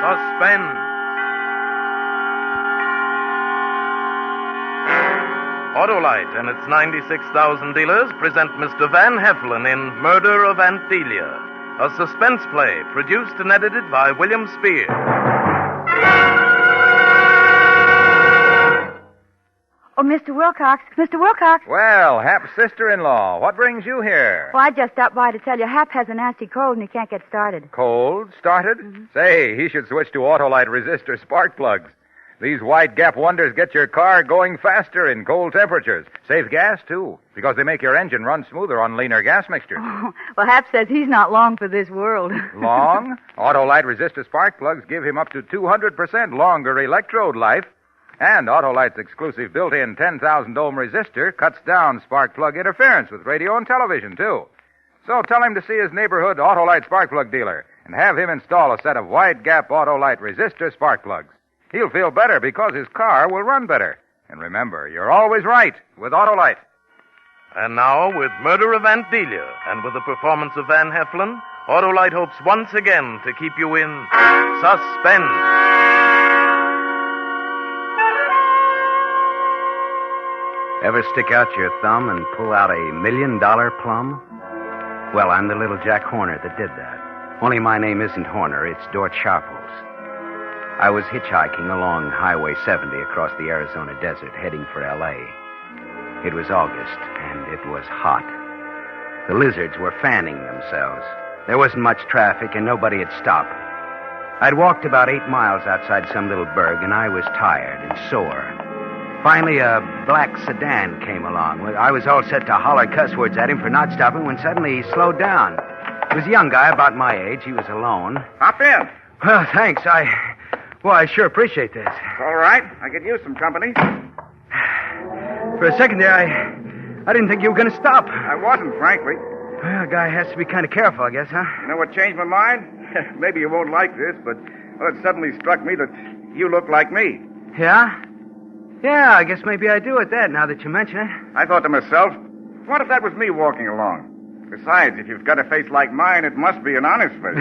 Suspense. Autolite and its 96,000 dealers present Mr. Van Heflin in Murder of Aunt Delia, a suspense play produced and edited by William Spear. Oh, Mr. Wilcox. Mr. Wilcox. Well, Hap's sister-in-law, what brings you here? Well, I just stopped by to tell you Hap has a nasty cold and he can't get started. Cold? Started? Mm-hmm. Say, he should switch to Autolite resistor spark plugs. These wide gap wonders get your car going faster in cold temperatures. Save gas, too, because they make your engine run smoother on leaner gas mixtures. Oh, well, Hap says he's not long for this world. Long? Autolite resistor spark plugs give him up to 200% longer electrode life. And Autolite's exclusive built-in 10,000 ohm resistor cuts down spark plug interference with radio and television, too. So tell him to see his neighborhood Autolite spark plug dealer and have him install a set of wide-gap Autolite resistor spark plugs. He'll feel better because his car will run better. And remember, you're always right with Autolite. And now, with Murder of Aunt Delia and with the performance of Van Heflin, Autolite hopes once again to keep you in suspense. Ever stick out your thumb and pull out $1 million plum? Well, I'm the little Jack Horner that did that. Only my name isn't Horner, it's Dort Sharples. I was hitchhiking along Highway 70 across the Arizona desert, heading for L.A. It was August, and it was hot. The lizards were fanning themselves. There wasn't much traffic, and nobody had stopped. I'd walked about 8 miles outside some little burg, and I was tired and sore. Finally, a black sedan came along. I was all set to holler cuss words at him for not stopping when suddenly he slowed down. He was a young guy about my age. He was alone. Hop in. Well, thanks. I sure appreciate this. All right. I could use some company. For a second there, I didn't think you were going to stop. I wasn't, frankly. Well, a guy has to be kind of careful, I guess, huh? You know what changed my mind? Maybe you won't like this, but it suddenly struck me that you look like me. Yeah? Yeah, I guess maybe I do at that, now that you mention it. I thought to myself, what if that was me walking along? Besides, if you've got a face like mine, it must be an honest face.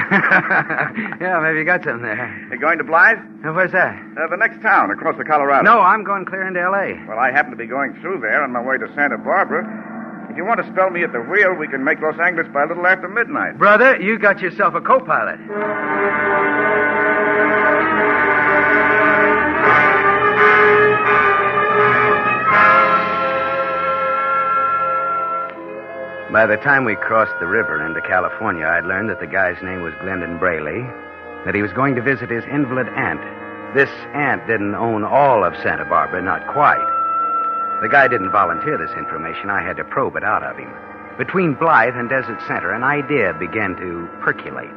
Yeah, maybe you got something there. You going to Blythe? Where's that? The next town, across the Colorado. No, I'm going clear into L.A. Well, I happen to be going through there on my way to Santa Barbara. If you want to spell me at the wheel, we can make Los Angeles by a little after midnight. Brother, you got yourself a co-pilot. By the time we crossed the river into California, I'd learned that the guy's name was Glendon Braley, that he was going to visit his invalid aunt. This aunt didn't own all of Santa Barbara, not quite. The guy didn't volunteer this information. I had to probe it out of him. Between Blythe and Desert Center, an idea began to percolate.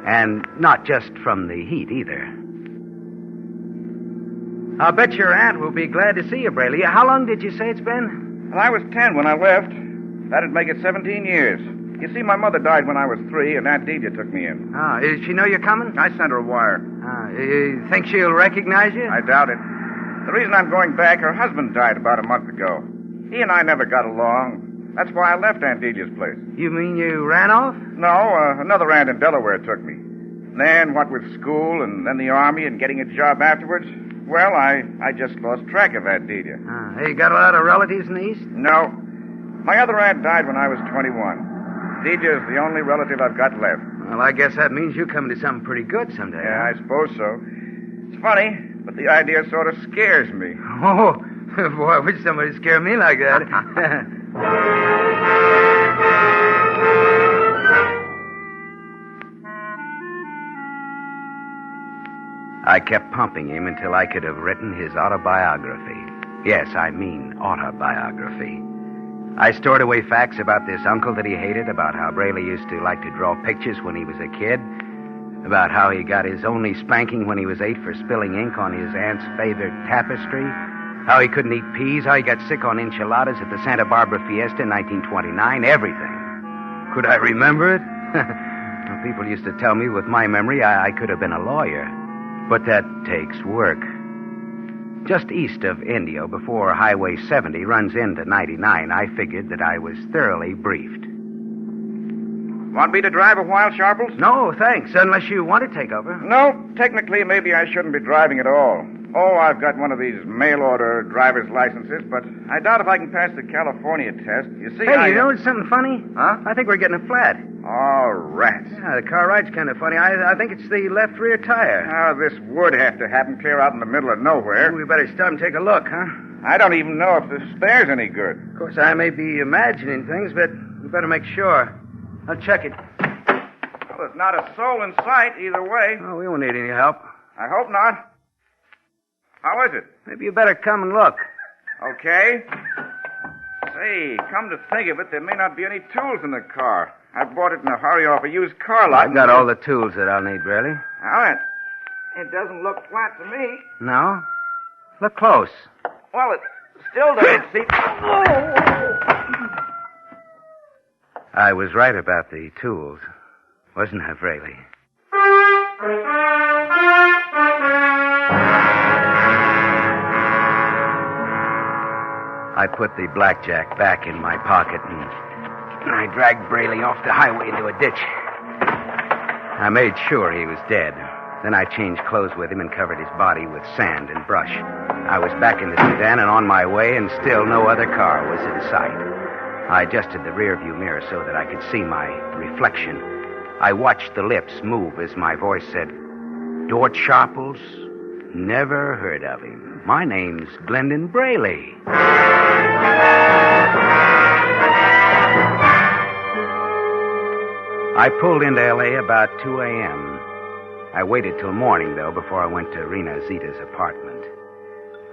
And not just from the heat, either. I'll bet your aunt will be glad to see you, Braley. How long did you say it's been? Well, I was 10 when I left. That'd make it 17 years. You see, my mother died when I was 3, and Aunt Delia took me in. Oh, does she know you're coming? I sent her a wire. You think she'll recognize you? I doubt it. The reason I'm going back, her husband died about a month ago. He and I never got along. That's why I left Aunt Delia's place. You mean you ran off? No, another aunt in Delaware took me. Then, what with school and then the army and getting a job afterwards, well, I just lost track of Aunt Delia. You got a lot of relatives in the East? No. My other aunt died when I was 21. Delia's the only relative I've got left. Well, I guess that means you come to something pretty good someday. Yeah, I suppose so. It's funny, but the idea sort of scares me. Oh, boy, I wish somebody scare me like that. I kept pumping him until I could have written his autobiography. Yes, I mean autobiography. I stored away facts about this uncle that he hated, about how Braley used to like to draw pictures when he was a kid, about how he got his only spanking when he was 8 for spilling ink on his aunt's favorite tapestry, how he couldn't eat peas, how he got sick on enchiladas at the Santa Barbara Fiesta in 1929, everything. Could I remember it? Well, people used to tell me with my memory I could have been a lawyer, but that takes work. Just east of Indio, before Highway 70 runs into 99, I figured that I was thoroughly briefed. Want me to drive a while, Sharples? No, thanks, unless you want to take over. No, technically, maybe I shouldn't be driving at all. Oh, I've got one of these mail-order driver's licenses, but I doubt if I can pass the California test. You see, Hey, you know something funny? Huh? I think we're getting a flat. Oh, rats. Yeah, the car ride's kind of funny. I think it's the left rear tire. Oh, this would have to happen clear out in the middle of nowhere. We better stop and take a look, huh? I don't even know if the spare's any good. Of course, I may be imagining things, but we better make sure. I'll check it. Well, there's not a soul in sight either way. Oh, we won't need any help. I hope not. How is it? Maybe you better come and look. Okay. Say, come to think of it, there may not be any tools in the car. I bought it in a hurry off a used car lot. I've got all the tools that I'll need, Braley. Well, it doesn't look flat to me. No? Look close. Well, it still doesn't seem... I was right about the tools, wasn't I, Braley? I put the blackjack back in my pocket and I dragged Braley off the highway into a ditch. I made sure he was dead. Then I changed clothes with him and covered his body with sand and brush. I was back in the sedan and on my way, and still no other car was in sight. I adjusted the rearview mirror so that I could see my reflection. I watched the lips move as my voice said, "Dort Sharples? Never heard of him. My name's Glendon Braley." I pulled into L.A. about 2 a.m. I waited till morning, though, before I went to Rena Zita's apartment.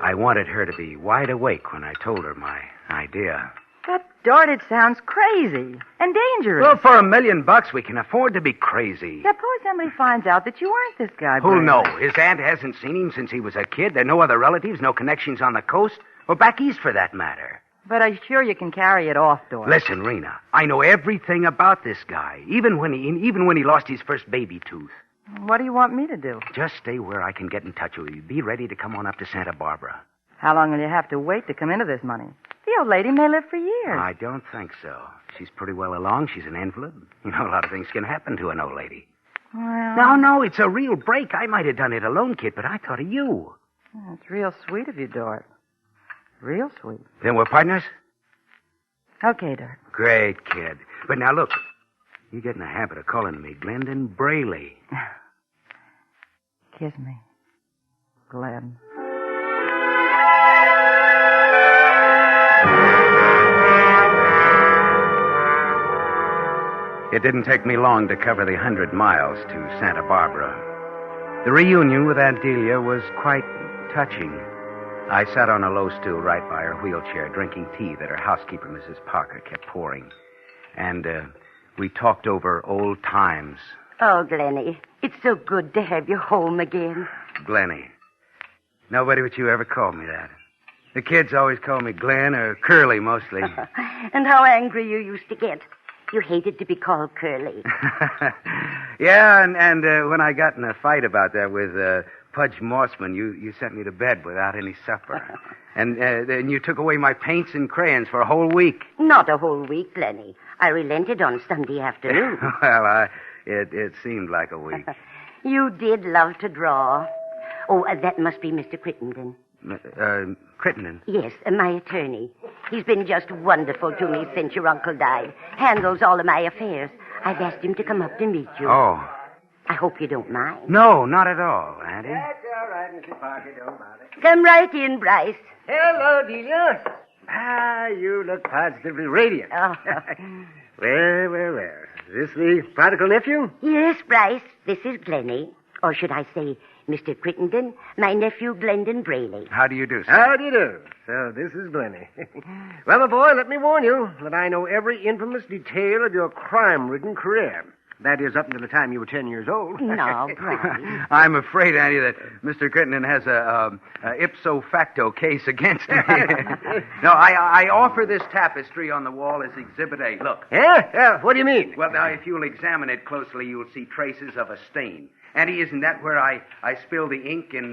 I wanted her to be wide awake when I told her my idea. But, Dort, it sounds crazy and dangerous. Well, for $1 million, we can afford to be crazy. Suppose somebody finds out that you aren't this guy, Who'll Brady. know? His aunt hasn't seen him since he was a kid. There are no other relatives, no connections on the coast, or back east for that matter. But I'm sure you can carry it off, Dort. Listen, Rena, I know everything about this guy, even when he lost his first baby tooth. What do you want me to do? Just stay where I can get in touch with you. Be ready to come on up to Santa Barbara. How long will you have to wait to come into this money? The old lady may live for years. I don't think so. She's pretty well along. She's an invalid. You know, a lot of things can happen to an old lady. Well... No, it's a real break. I might have done it alone, kid, but I thought of you. It's real sweet of you, Dort. Real sweet. Then we're partners? Okay, Dort. Great, kid. But now, look. You get in the habit of calling me Glendon Braley. Kiss me, Glenn. It didn't take me long to cover the 100 miles to Santa Barbara. The reunion with Aunt Delia was quite touching. I sat on a low stool right by her wheelchair, drinking tea that her housekeeper, Mrs. Parker, kept pouring. And we talked over old times. Oh, Glenny, it's so good to have you home again. Glenny. Nobody but you ever called me that. The kids always call me Glenn or Curly, mostly. And how angry you used to get. You hated to be called Curly. Yeah, and when I got in a fight about that with Pudge Mossman, you sent me to bed without any supper. And then you took away my paints and crayons for a whole week. Not a whole week, Glenny. I relented on Sunday afternoon. Well, it seemed like a week. You did love to draw. Oh, that must be Mr. Crittenden. Crittenden? Yes, my attorney. He's been just wonderful to me since your uncle died. Handles all of my affairs. I've asked him to come up to meet you. Oh. I hope you don't mind. No, not at all, Auntie. That's all right, Mrs. Parker. Don't bother. Come right in, Bryce. Hello, Delia. You look positively radiant. Oh. Well. Is this the prodigal nephew? Yes, Bryce. This is Glenny. Or should I say, Mr. Crittenden, my nephew, Glendon Braley. How do you do, sir? How do you do? So this is Glenny. Well, my boy, let me warn you that I know every infamous detail of your crime-ridden career. That is, up until the time you were 10 years old. No, Bryce. I'm afraid, Auntie, that Mr. Crittenden has a ipso facto case against me. No, I offer this tapestry on the wall as Exhibit A. Look. Yeah? What do you mean? Well, now, if you'll examine it closely, you'll see traces of a stain. Auntie, isn't that where I spilled the ink in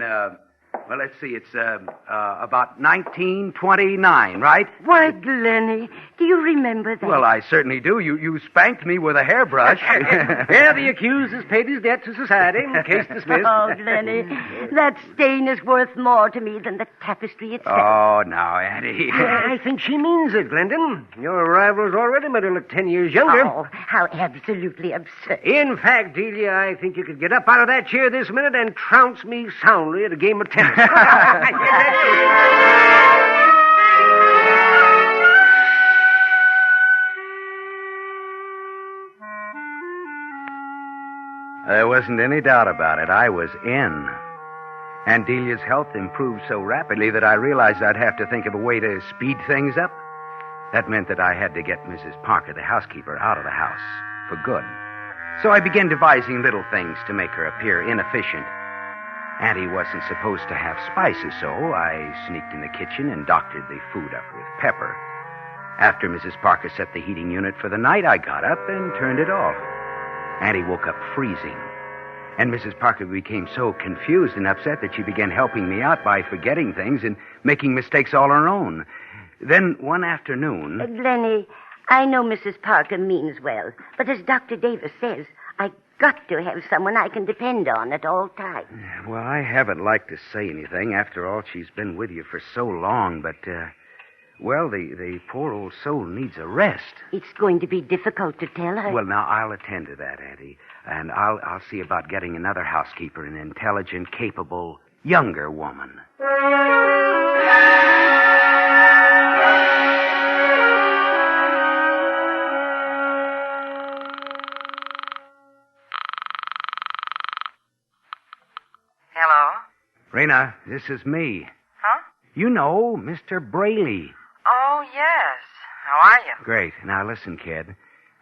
Well, let's see. It's about 1929, right? Why, Glennie, do you remember that? Well, I certainly do. You spanked me with a hairbrush. Yeah, the accused has paid his debt to society. Case dismissed. Oh, Glennie, that stain is worth more to me than the tapestry itself. Oh, now, Auntie. I think she means it, Glendon. Your rival's already made her look 10 years younger. Oh, how absolutely absurd. In fact, Delia, I think you could get up out of that chair this minute and trounce me soundly at a game of tennis. There wasn't any doubt about it. I was in. And Delia's health improved so rapidly that I realized I'd have to think of a way to speed things up. That meant that I had to get Mrs. Parker, the housekeeper, out of the house for good. So I began devising little things to make her appear inefficient. Auntie wasn't supposed to have spices, so I sneaked in the kitchen and doctored the food up with pepper. After Mrs. Parker set the heating unit for the night, I got up and turned it off. Auntie woke up freezing, and Mrs. Parker became so confused and upset that she began helping me out by forgetting things and making mistakes all her own. Then one afternoon... Glennie, I know Mrs. Parker means well, but as Dr. Davis says, I got to have someone I can depend on at all times. Well, I haven't liked to say anything. After all, she's been with you for so long, but, well, the poor old soul needs a rest. It's going to be difficult to tell her. Well, now, I'll attend to that, Auntie, and I'll see about getting another housekeeper, an intelligent, capable, younger woman. Hello? Rena, this is me. Huh? You know, Mr. Braley. Oh, yes. How are you? Great. Now, listen, kid.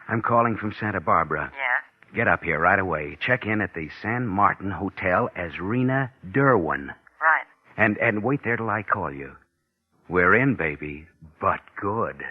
I'm calling from Santa Barbara. Yes? Get up here right away. Check in at the San Martin Hotel as Rena Derwin. Right. And wait there till I call you. We're in, baby, but good.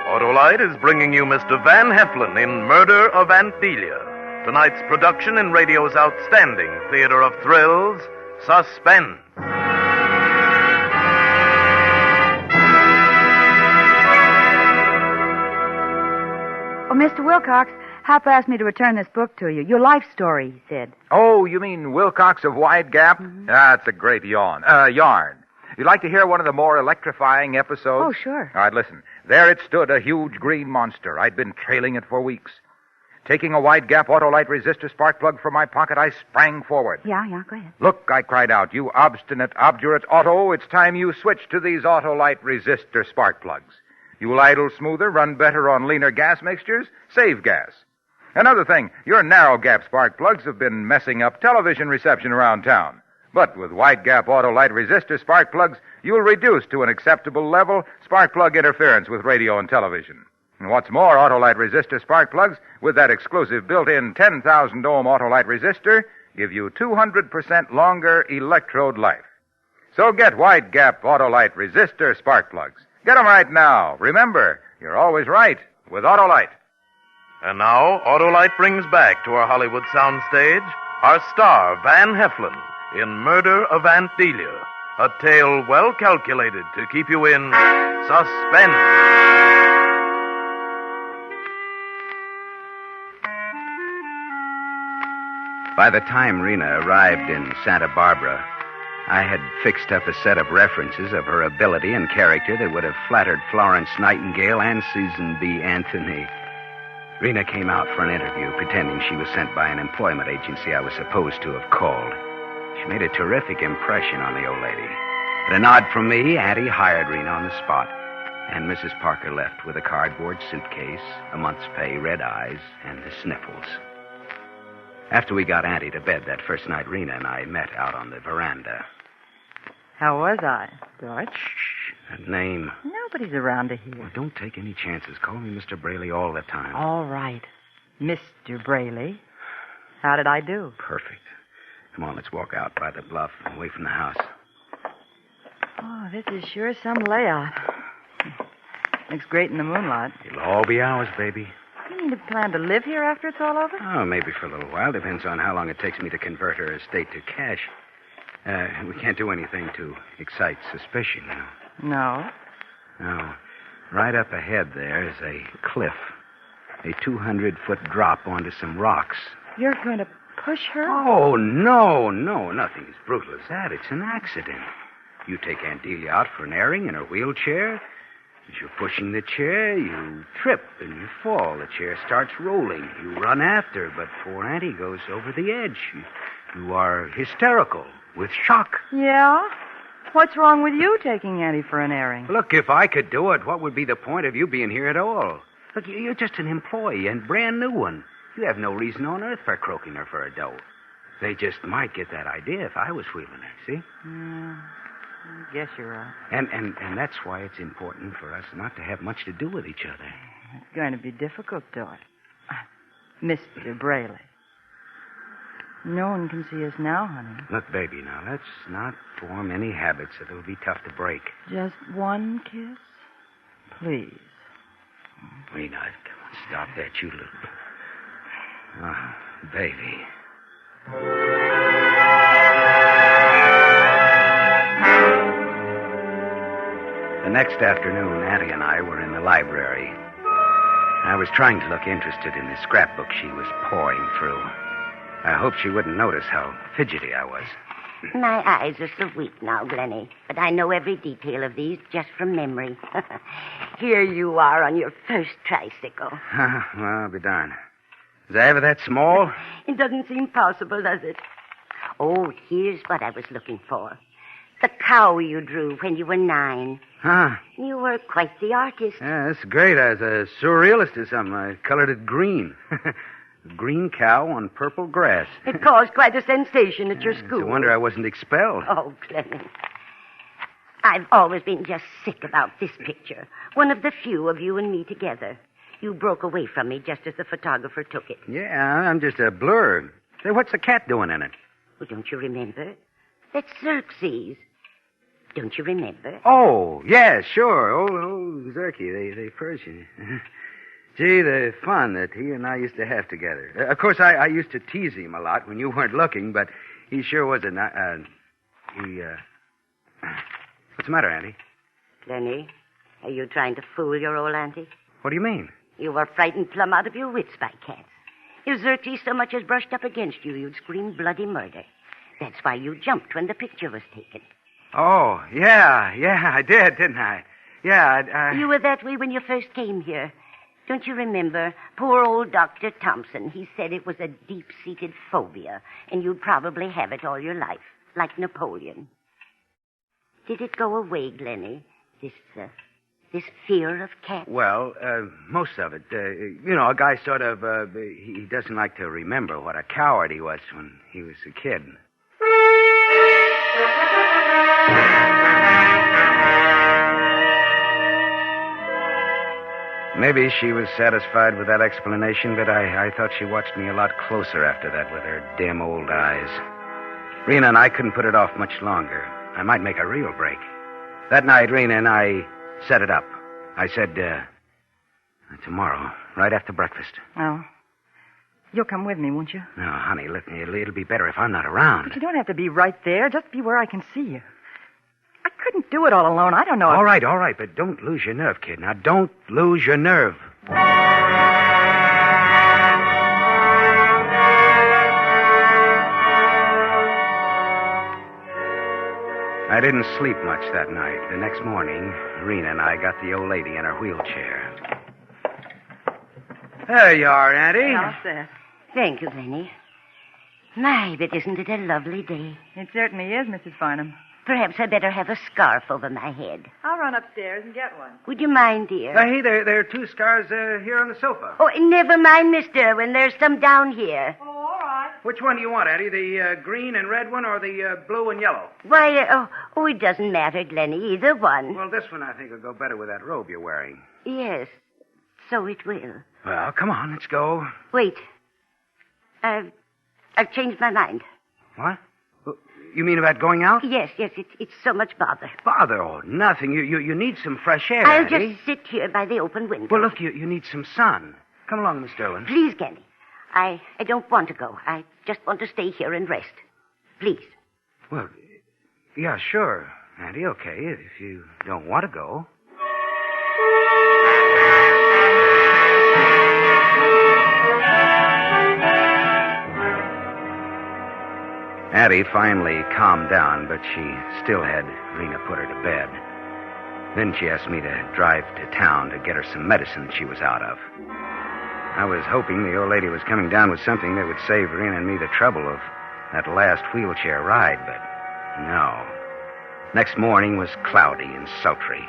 Autolite is bringing you Mr. Van Heflin in Murder of Aunt Delia. Tonight's production in radio's outstanding theater of thrills, Suspense. Oh, Mr. Wilcox, Hap asked me to return this book to you. Your life story, he said. Oh, you mean Wilcox of Wide Gap? Mm-hmm. That's a great yarn. You'd like to hear one of the more electrifying episodes? Oh, sure. All right, listen. There it stood, a huge green monster. I'd been trailing it for weeks. Taking a Wide Gap Autolite resistor spark plug from my pocket, I sprang forward. Yeah, go ahead. Look, I cried out, you obstinate, obdurate Otto, it's time you switch to these Autolite resistor spark plugs. You'll idle smoother, run better on leaner gas mixtures, save gas. Another thing, your narrow gap spark plugs have been messing up television reception around town. But with Wide Gap Autolite resistor spark plugs, you'll reduce to an acceptable level spark plug interference with radio and television. And what's more, Autolite resistor spark plugs, with that exclusive built-in 10,000 ohm Autolite resistor, give you 200% longer electrode life. So get Wide Gap Autolite resistor spark plugs. Get them right now. Remember, you're always right with Autolite. And now, Autolite brings back to our Hollywood soundstage our star, Van Heflin, in Murder of Aunt Delia, a tale well calculated to keep you in suspense. By the time Rena arrived in Santa Barbara, I had fixed up a set of references of her ability and character that would have flattered Florence Nightingale and Susan B. Anthony. Rena came out for an interview, pretending she was sent by an employment agency I was supposed to have called. She made a terrific impression on the old lady. At a nod from me, Auntie hired Rena on the spot, and Mrs. Parker left with a cardboard suitcase, a month's pay, red eyes, and the sniffles. After we got Auntie to bed that first night, Rena and I met out on the veranda. How was I? George? Shh. That name. Nobody's around to hear. Well, don't take any chances. Call me Mr. Braley all the time. All right. Mr. Braley. How did I do? Perfect. Come on, let's walk out by the bluff, away from the house. Oh, this is sure some layout. Looks great in the moonlight. It'll all be ours, baby. You mean to plan to live here after it's all over? Oh, maybe for a little while. Depends on how long it takes me to convert her estate to cash. We can't do anything to excite suspicion, you know. No. No. Right up ahead there is a cliff. A 200-foot drop onto some rocks. You're going to push her? Oh, no. Nothing as brutal as that. It's an accident. You take Aunt Delia out for an airing in her wheelchair. As you're pushing the chair, you trip and you fall. The chair starts rolling. You run after, but poor Auntie goes over the edge. You are hysterical with shock. Yeah? What's wrong with you taking Auntie for an airing? Look, if I could do it, what would be the point of you being here at all? Look, you're just an employee, and brand new one. You have no reason on earth for croaking her for a dough. They just might get that idea if I was wheeling her, see? I guess you're right. And that's why it's important for us not to have much to do with each other. It's going to be difficult, Dot. Mr. Braley. No one can see us now, honey. Look, baby, now, let's not form any habits that will be tough to break. Just one kiss? Please. Rena, come on, stop that, you little... Oh, baby. The next afternoon, Auntie and I were in the library. I was trying to look interested in the scrapbook she was pouring through. I hoped she wouldn't notice how fidgety I was. My eyes are so weak now, Glennie, but I know every detail of these just from memory. Here you are on your first tricycle. Well, I'll be darned. Was I ever that small? It doesn't seem possible, does it? Oh, here's what I was looking for. The cow you drew when you were 9. Huh? You were quite the artist. Yeah, that's great. I was a surrealist or something. I colored it green. Green cow on purple grass. It caused quite a sensation at your school. It's a wonder I wasn't expelled. Oh, Clement. I've always been just sick about this picture. One of the few of you and me together. You broke away from me just as the photographer took it. Yeah, I'm just a blur. Say, what's the cat doing in it? Well, don't you remember? That's Xerxes. Don't you remember? Oh, yeah, sure. Oh, Xerxes, the Persian. Gee, the fun that he and I used to have together. Of course, I used to tease him a lot when you weren't looking, but he sure was What's the matter, Auntie? Lenny, are you trying to fool your old auntie? What do you mean? You were frightened plumb out of your wits by cats. If Xerxes so much as brushed up against you, you'd scream bloody murder. That's why you jumped when the picture was taken. Oh, yeah, I did, didn't I? Yeah, You were that way when you first came here. Don't you remember? Poor old Dr. Thompson, he said it was a deep-seated phobia, and you'd probably have it all your life, like Napoleon. Did it go away, Glennie? This fear of cats? Well, most of it. A guy sort of, he doesn't like to remember what a coward he was when he was a kid. Maybe she was satisfied with that explanation, but I thought she watched me a lot closer after that with her dim old eyes. Rena and I couldn't put it off much longer. I might make a real break. That night, Rena and I set it up. I said, tomorrow, right after breakfast. Oh. You'll come with me, won't you? No, honey, look, it'll be better if I'm not around. But you don't have to be right there. Just be where I can see you. I couldn't do it all alone. I don't know. All right, but don't lose your nerve, kid. Now, don't lose your nerve. I didn't sleep much that night. The next morning, Rena and I got the old lady in her wheelchair. There you are, Auntie. How's that? Thank you, Glennie. My, but isn't it a lovely day? It certainly is, Mrs. Farnham. Perhaps I'd better have a scarf over my head. I'll run upstairs and get one. Would you mind, dear? Hey, there are 2 scarves here on the sofa. Oh, never mind, mister, when there's some down here. Oh, all right. Which one do you want, Auntie? The green and red one or the blue and yellow? Why, it doesn't matter, Glennie, either one. Well, this one I think will go better with that robe you're wearing. Yes, so it will. Well, come on, let's go. Wait. I've changed my mind. What? You mean about going out? Yes, it's so much bother. Bother? Oh, nothing. You need some fresh air, I'll Addie. just sit here by the open window. Well, look, you need some sun. Come along, Miss Derwin. Please, Kenny. I don't want to go. I just want to stay here and rest. Please. Well, yeah, sure, Addie, okay, if you don't want to go. Addie finally calmed down, but she still had Rena put her to bed. Then she asked me to drive to town to get her some medicine she was out of. I was hoping the old lady was coming down with something that would save Rena and me the trouble of that last wheelchair ride, but no. Next morning was cloudy and sultry.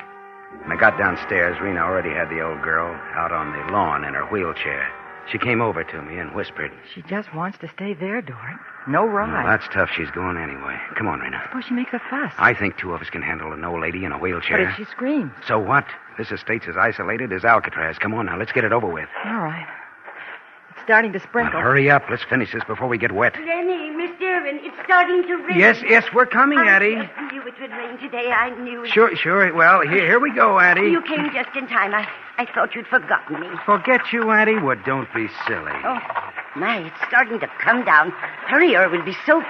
When I got downstairs, Rena already had the old girl out on the lawn in her wheelchair. She came over to me and whispered. She just wants to stay there, Dort. No ride. Well, that's tough. She's going anyway. Come on, Rena. Suppose she makes a fuss. I think two of us can handle an old lady in a wheelchair. But if she screams? So what? This estate's as isolated as Alcatraz. Come on now, let's get it over with. All right. It's starting to sprinkle. Well, hurry up. Let's finish this before we get wet. Lenny, Miss Derwin, it's starting to rain. Yes, we're coming, Addie. I knew it would rain today. I knew it. Sure. Well, here we go, Addie. You came just in time. I thought you'd forgotten me. Forget you, Addie? Well, don't be silly. Oh, my, it's starting to come down. Hurry or we'll be soaked.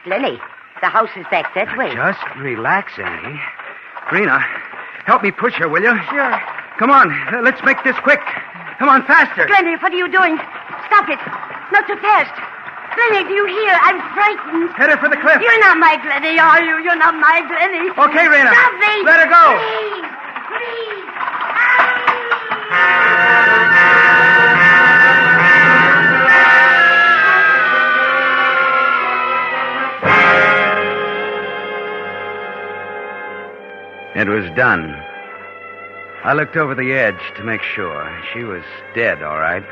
Lenny, the house is back that way. Just relax, Addie. Rena, help me push her, will you? Sure. Come on, let's make this quick. Come on, faster. Lenny, what are you doing? Stop it. Not so fast. Lenny, do you hear? I'm frightened. Head her for the cliff. You're not my Glenny, are you? You're not my Glenny. Okay, Rena. Stop me. Let her go. Please. It was done. I looked over the edge to make sure. She was dead, all right.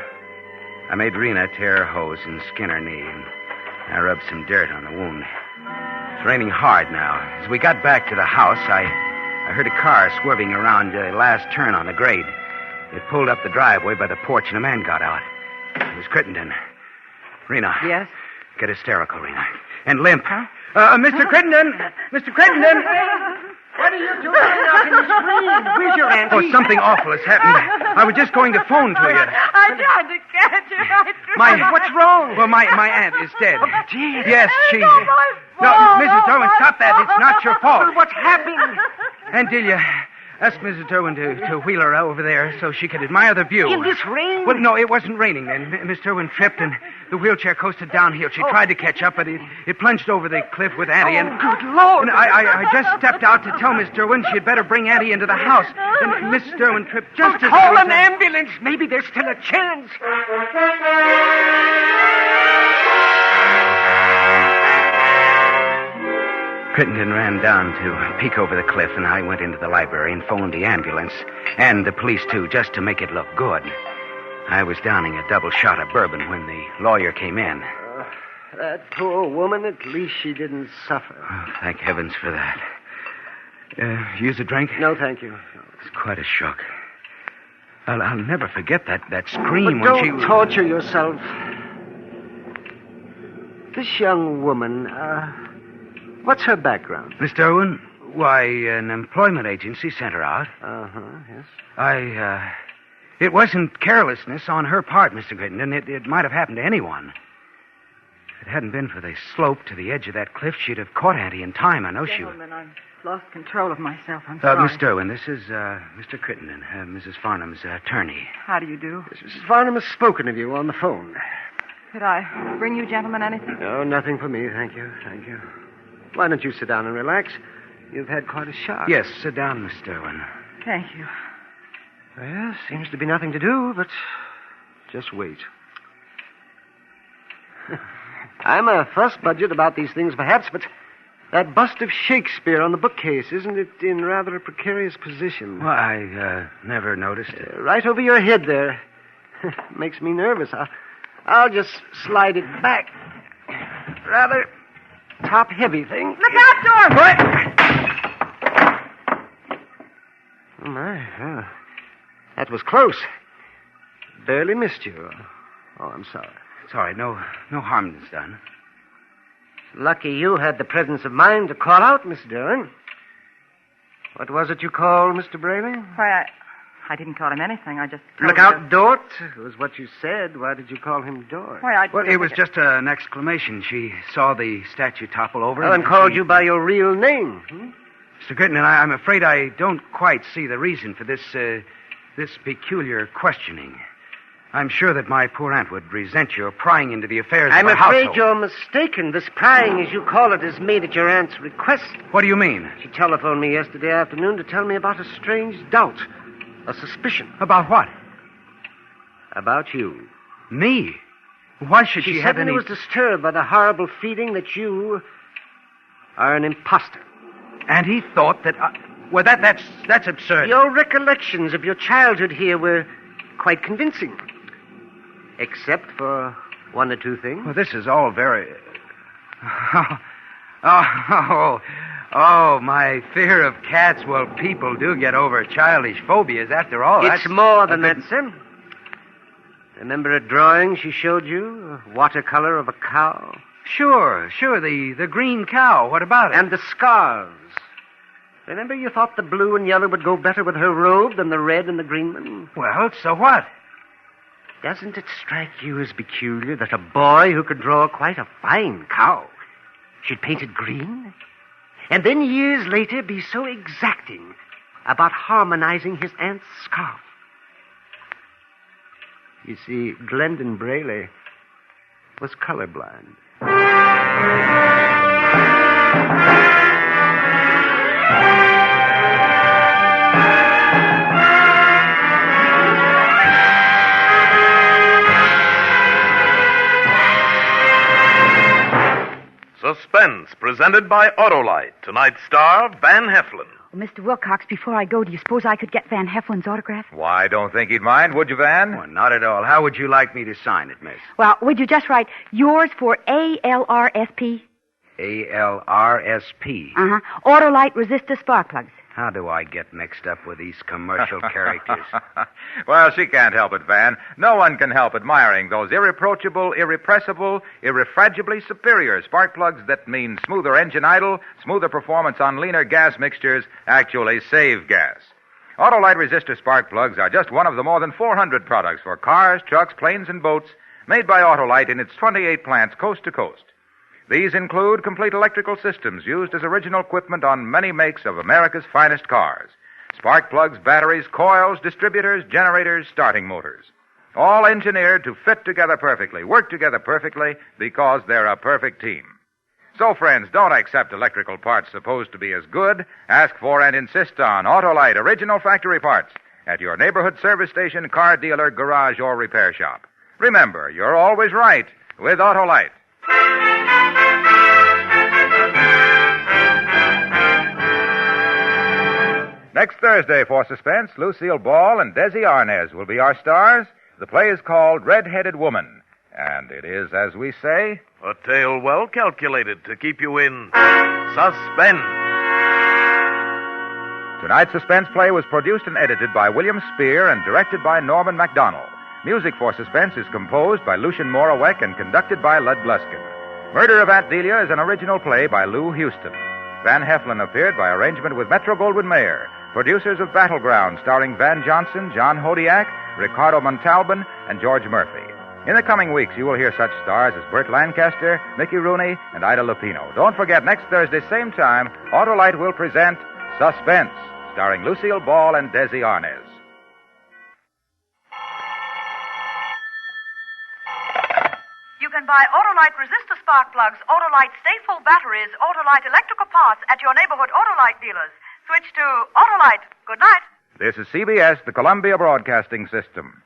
I made Rena tear her hose and skin her knee, and I rubbed some dirt on the wound. It's raining hard now. As we got back to the house, I heard a car swerving around the last turn on the grade. It pulled up the driveway by the porch, and a man got out. It was Crittenden. Rena. Yes? Get hysterical, Rena. And limp. Huh? Mr. Crittenden! Mr. Crittenden! What are you doing? How can you scream? Where's your auntie? Oh, something awful has happened. I was just going to phone to you. I tried to catch her. What's wrong? Well, my aunt is dead. Oh, dear. Yes, she... It's not my No, fault. Mrs. Derwin, stop that. It's not your fault. Well, what's happened? And Delia, ask Mrs. Derwin to wheel her over there so she could admire the view. In this rain? Well, no, it wasn't raining then. Miss Derwin tripped and the wheelchair coasted downhill. She tried to catch up, but it plunged over the cliff with Addie. And good Lord. And I just stepped out to tell Miss Derwin she'd better bring Addie into the house. And Miss Derwin tripped just as... Call an ambulance. Maybe there's still a chance. Crittenden ran down to peek over the cliff, and I went into the library and phoned the ambulance, and the police, too, just to make it look good. I was downing a double shot of bourbon when the lawyer came in. That poor woman, at least she didn't suffer. Oh, thank heavens for that. Use a drink? No, thank you. It's quite a shock. I'll never forget that scream But when she... don't torture yourself. This young woman, what's her background? Miss Derwin? Why, an employment agency sent her out. Yes. It wasn't carelessness on her part, Mr. Crittenden. It might have happened to anyone. If it hadn't been for the slope to the edge of that cliff, she'd have caught Auntie in time. I know she would. Gentlemen, I've lost control of myself. I'm sorry. Miss Derwin, this is Mr. Crittenden, Mrs. Farnham's attorney. How do you do? Mrs. Farnham has spoken of you on the phone. Could I bring you gentlemen anything? No, nothing for me, thank you. Why don't you sit down and relax? You've had quite a shock. Yes, sit down, Miss Derwin. Thank you. Well, seems to be nothing to do, but just wait. I'm a fuss budget about these things, perhaps, but that bust of Shakespeare on the bookcase, isn't it in rather a precarious position? Well, I never noticed it. Right over your head there. Makes me nervous. I'll just slide it back. Rather top-heavy thing. Look out, Dort! What? Oh, my. That was close. Barely missed you. Oh, I'm sorry. It's all right. No harm is done. Lucky you had the presence of mind to call out, Miss Dillon. What was it you called Mr. Braley? Why, I didn't call him anything. I just told Look you out, Dort. It was what you said. Why did you call him Dort? Why, Well, it was just an exclamation. She saw the statue topple over. And called you by your real name. Mr. Curtin, and I'm afraid I don't quite see the reason for this peculiar questioning. I'm sure that my poor aunt would resent your prying into the affairs I'm of her household. afraid you're mistaken. This prying, as you call it, is made at your aunt's request. What do you mean? She telephoned me yesterday afternoon to tell me about a strange doubt, a suspicion. About what? About you. Me? Why should she have suddenly any... was disturbed by the horrible feeling that you are an imposter. And he thought that... Well, that's absurd. Your recollections of your childhood here were quite convincing. Except for one or two things. Well, this is all very... Oh, my fear of cats. Well, people do get over childish phobias after all. It's more than that, sir. Remember a drawing she showed you? A watercolor of a cow? Sure. The green cow. What about it? And the scarves. Remember you thought the blue and yellow would go better with her robe than the red and the green one? Well, so what? Doesn't it strike you as peculiar that a boy who could draw quite a fine cow should paint it green? And then years later be so exacting about harmonizing his aunt's scarf? You see, Glendon Braley was colorblind. Suspense, presented by Autolite. Tonight's star, Van Heflin. Mr. Wilcox, before I go, do you suppose I could get Van Heflin's autograph? Why, don't think he'd mind, would you, Van? Well, not at all. How would you like me to sign it, miss? Well, would you just write yours for ALRSP? ALRSP. Autolite resistor spark plugs. How do I get mixed up with these commercial characters? Well, she can't help it, Van. No one can help admiring those irreproachable, irrepressible, irrefragibly superior spark plugs that mean smoother engine idle, smoother performance on leaner gas mixtures, actually save gas. Autolite resistor spark plugs are just one of the more than 400 products for cars, trucks, planes, and boats made by Autolite in its 28 plants coast to coast. These include complete electrical systems used as original equipment on many makes of America's finest cars. Spark plugs, batteries, coils, distributors, generators, starting motors. All engineered to fit together perfectly, work together perfectly, because they're a perfect team. So, friends, don't accept electrical parts supposed to be as good. Ask for and insist on Autolite original factory parts at your neighborhood service station, car dealer, garage, or repair shop. Remember, you're always right with Autolite. Next Thursday for Suspense, Lucille Ball and Desi Arnaz will be our stars. The play is called Red-Headed Woman. And it is, as we say, a tale well calculated to keep you in suspense. Tonight's Suspense play was produced and edited by William Spear and directed by Norman MacDonald. Music for Suspense is composed by Lucien Moraweck and conducted by Lud Gluskin. Murder of Aunt Delia is an original play by Lou Houston. Van Heflin appeared by arrangement with Metro-Goldwyn-Mayer. Producers of Battleground, starring Van Johnson, John Hodiak, Ricardo Montalban, and George Murphy. In the coming weeks, you will hear such stars as Burt Lancaster, Mickey Rooney, and Ida Lupino. Don't forget, next Thursday, same time, Autolite will present Suspense, starring Lucille Ball and Desi Arnaz. You can buy Autolite resistor spark plugs, Autolite stateful batteries, Autolite electrical parts at your neighborhood Autolite dealers. Switch to Autolite. Good night. This is CBS, the Columbia Broadcasting System.